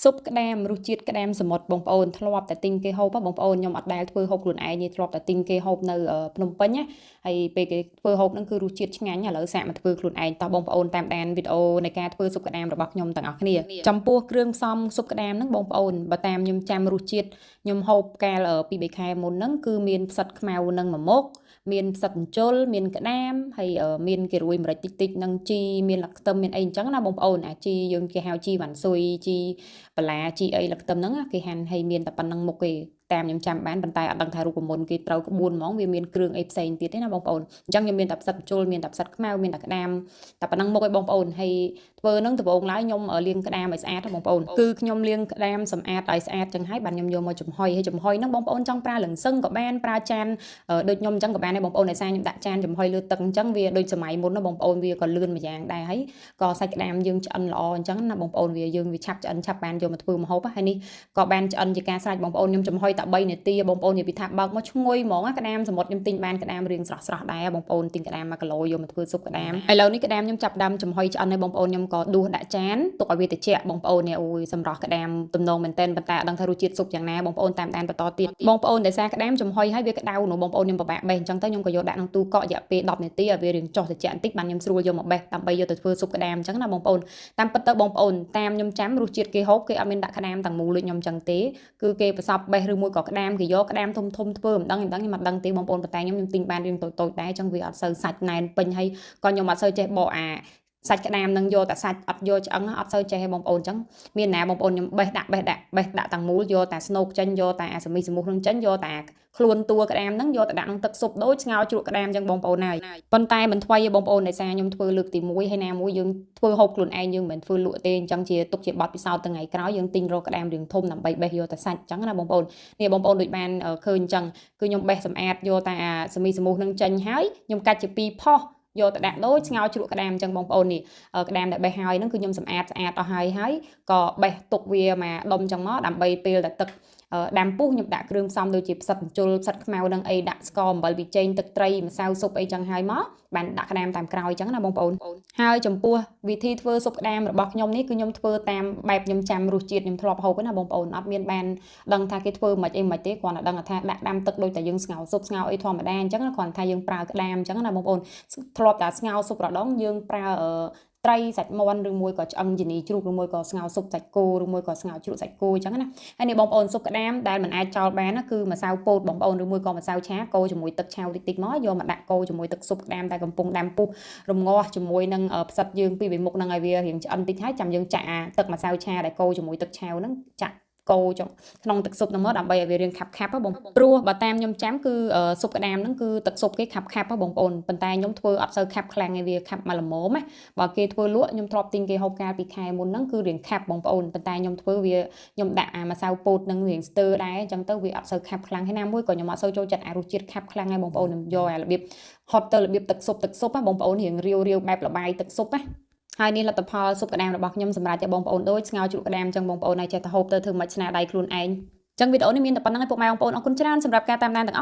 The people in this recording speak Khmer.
ស៊ុបក្ដាមរសជាតិក្ដាមសមុទ្របងប្អូនធ្លាប់តែទិញគេហូបបងប្អូនខ្ញុំអត់ដែលធ្វើហូបខ្លួនឯងទេធ្លាប់តែទិញគេហូបនៅភ្នំពេញណាហើយពេលគេធ្វើហូបហ្នឹងគឺរសជាតិឆ្ងាញ់ឥឡូវសាកមកធ្វើខ្លួនឯងតោះបងប្អូនតាមដានវីដេអូនៃការធ្វើស៊ុបក្ដាមរបស់ខ្ញុំទាំងអស់គ្នាចំពោះគ្រឿងផ្សំស៊ុបក្ដាមហ្នឹងបងប្អូនបើតាមខ្ញុំចាំរសជាតិខ្ញុំហូបកាល2 3 ខែមុនហ្នឹងគឺមានផ្សិតខ្មៅនិងមួយមុខមានផ្សិតអញ្ជុលមានក្ដាមហើយមានគេរួយម្រេចតិចតិចនិងជីមានលខ្ទឹមមានអីអញ្ចឹងណាបងប្អូនអាជីយើងគេហៅជីវ៉ាន់ស៊ុយជីបន្លាជីអីលខ្ទឹមហ្នឹងគេហាន់ហើយមានតែប៉ុណ្្នឹងមុខទេតាមខ្ញុំចាំបានប៉ុន្តែអត់ដឹងថារូបមន្តគេត្រូវក្បួនហ្មងវាមានគ្រឿងអីផ្សេងទៀតទេណាបងប្អូនអញ្ចឹងខ្ញុំមានតែផ្សិតអញ្ជុលមានតែផ្សិតខ្មៅមានតែក្ដាមតែប៉ុណ្្នឹងមុខឯងបងប្អូនហើយធ្វើហ្នឹងដំបូងឡើយខ្ញុំលាងក្ដាមឲ្យស្អាតបងប្អូនគឺខ្ញុំលាងក្ដាមសម្អាតឲ្យស្អាតចឹងហើយបាទខ្ញុំយកមកចំហុយហើយចំហុយហ្នឹងបងប្អូនចង់ប្រើលឹងសឹងក៏បានប្រើចានដូចខ្ញុំអញ្ចឹងក៏បានដែរបងប្អូនដោយសារខ្ញុំដាក់ចានចំហុយលើទឹកអញ្ចឹងវាដូចសម័យមុនណាបងប្អូនវាក៏លឿនមួយយ៉ាងដែរហើយក៏សាច់ក្ដាមយើងឆ្អិនល្អអញ្ចឹងណាបងប្អូនយើងវាឆាប់ឆ្អិនឆាប់បានយកមកធ្វើម្ហូបហើយនេះក៏បានឆ្អិនជាការស្រេចបងប្អូនខ្ញុំចំហុយតែ3នាទីបងប្អូននិយាយពីថាបើកមកឈ្ងុយហ្មងក្ដាមសមុទ្រខ្ញុំទិញបានក្ដាមរៀងស្រស់ៗដែរបងប្អូនទិញក្ដាម1 គីឡូយកមកធ្វើស៊ុបក្ដាមឥឡូវនេះក្ដាមខ្ញុំចាប់ដើមចំហុយឆ្អិនហើយបងប្អូនខ្ញុំក៏ដួសដាក់ចានទុកឲ្យវាត្រជាក់បងប្អូននេះអូយសម្រស់ក្ដាមទំនងមែនតែនប៉ុន្តែអត់ដឹងថារសជាតិស៊ុបយ៉ាងណាបងប្អូនតាមដានបន្តទៀតបងប្អូនដោយសារក្ដាមចំហុយហើយវាក្តៅនោះបងប្អូនខ្ញុំពិបាកបេះអញ្ចឹងទៅខ្ញុំក៏យកដាក់ក្នុងទូកករយៈពេល10នាទីឲ្យវារៀងចុះត្រជាក់បន្តិចបានខ្ញុំស្រួលយកមកបេះដើម្បីយកទៅធ្វើស៊ុបក្ដាមអញ្ចឹងណាបងប្អូនតាមពិតទៅបងប្អូនតាមខ្ញុំចាំរសជាតិគេហូបគេអត់មានដាក់ក្ដាមទាំងមូលដូចខ្ញុំអញ្ចឹងទេគឺគេប្រសពបេះឬមួយក៏ក្ដាមគេយកក្ដាមធំធ្វើមិនដឹងខ្ញុំអត់ដឹងទេបងប្អូនប៉ុន្តែខ្ញុំទិញបានរៀងតូចដែរអញ្ចឹងវាអត់សូវសាច់ណែនពេញហើយក៏ខ្ញុំអត់សូវចេះបកសាច់ក្ដាមនឹងយកតែសាច់អត់យកឆ្អឹងអត់សូវចេះទេបងប្អូនអញ្ចឹងមានណាបងប្អូនខ្ញុំបេះដាក់ទាំងមូលយកតែស្នូកចេញយកតែអាសមីសមុះនឹងចេញយកតែខ្លួនតួក្ដាមហ្នឹងយកទៅដាក់ក្នុងទឹកស៊ុបដូចស្ងោរជ្រក់ក្ដាមអញ្ចឹងបងប្អូនហើយប៉ុន្តែមិនថ្មីទេបងប្អូនដោយសារខ្ញុំធ្វើលើកទី1ហើយណាមួយយើងធ្វើហូបខ្លួនឯងយើងមិនមែនធ្វើលក់ទេអញ្ចឹងជាទុកជាបទពិសោធន៍ថ្ងៃក្រោយយើងទិញរកក្ដាមរៀងធំដើម្បីបេះយកតែសាច់អញ្ចឹងណាបងប្អូននេះបងប្អូនដូចបានឃើញអញ្ចឹងគឺខ្ញុំបេះសម្អាតយកតែអាសមីសមុះនឹងចេញហើយខ្ញុំកាច់ជា2ផុសយកទៅដាក់ដូចស្ងោរជ្រក់ក្ដាមអញ្ចឹងបងប្អូននេះក្ដាមដែលបេះហើយហ្នឹងគឺខ្ញុំសម្អាតអស់ហើយក៏បេះទុកវាមកដុំអញ្ចឹងមកដើម្បីពេលដែលទឹកដាំពុះខ្ញុំដាក់គ្រឿងផ្សំដូចជាផ្សិតអញ្ជុលផ្សិតខ្មៅនឹងអីដាក់ស្ករអំបិលប៊ីចេងទឹកត្រីម្សៅស៊ុបអីចឹងហើយមកបានដាក់ក្ដាមតាមក្រោយចឹងណាបងប្អូនហើយចំពោះវិធីធ្វើស៊ុបក្ដាមរបស់ខ្ញុំនេះគឺខ្ញុំធ្វើតាមបែបខ្ញុំចាំរសជាតិខ្ញុំធ្លាប់ហូបណាបងប្អូនអត់មានបានដឹងថាគេធ្វើមិនអីមិនទេគ្រាន់តែដឹងថាដាក់ដាំទឹកដូចតែយើងស្ងោរស៊ុបស្ងោរអីធម្មតាអញ្ចឹងគ្រាន់តែយើងប្រើក្ដាមអញ្ចឹងណាបងប្អូនធ្លាប់តែស្ងោរស៊ុបរដងយើងប្រើត្រីសាច់មាន់ឬមួយក៏ឆ្អឹងជីនីជ្រូកឬមួយក៏ស្ងោរស៊ុបសាច់គោឬមួយក៏ស្ងោរជ្រក់សាច់គោអញ្ចឹងណាហើយនេះបងប្អូនស៊ុបក្ដាមដែលមិនអាចចោលបានណាគឺម្សៅពោតបងប្អូនឬមួយក៏ម្សៅឆាកូរជាមួយទឹកឆៅតិចមកយកមកដាក់កូរជាមួយទឹកស៊ុបក្ដាមតែកំពុងដាំពុះរងាស់ជាមួយនឹងផ្សិតយើងពីមុខនឹងឲ្យវារៀងឆ្អិនតិចហើយចាំយើងចាក់ទឹកម្សៅឆាដែលកូរជាមួយទឹកឆៅហ្នឹងចាក់កូរក្នុងទឹកស៊ុបហ្នឹងមកដើម្បីឲ្យវារៀងខាប់បងព្រោះបើតាមខ្ញុំចាំគឺស៊ុបក្ដាមហ្នឹងគឺទឹកស៊ុបគេខាប់បងប្អូនប៉ុន្តែខ្ញុំធ្វើអត់សូវខាប់ខ្លាំងឯវាខាប់មកល្មមណាបើគេធ្វើលក់ខ្ញុំធ្លាប់ទិញគេហូបកាលពីខែមុនហ្នឹងគឺរៀងខាប់បងប្អូនប៉ុន្តែខ្ញុំធ្វើវាខ្ញុំដាក់ម្សៅពោតហ្នឹងរៀងស្ទើរដែរអញ្ចឹងទៅវាអត់សូវខាប់ខ្លាំងហើយណាមួយក៏ខ្ញុំអត់សូវចូលចិត្តរសជាតិខាប់ខ្លាំងឯងបងប្អូនខ្ញុំយករបៀបហត់ទៅរបៀបទឹកស៊ុបណាបងប្អូនរៀងរាវបែបលបាយទឹកស៊ុបណាហើយនេះលទ្ធផលស៊ុបក្ដាមរបស់ខ្ញុំសម្រាប់តែបងប្អូនដូចស្ងោរជ្រក់ក្ដាមអញ្ចឹងបងប្អូនឲ្យចេះតែហូបទៅធ្វើមិនស្នាដៃខ្លួនឯងអញ្ចឹងវីដេអូនេះមានតែប៉ុណ្្នឹងឯងពុកម៉ែបងប្អូនអរគុណច្រើនសម្រាប់ការតាមដានទាំងអស់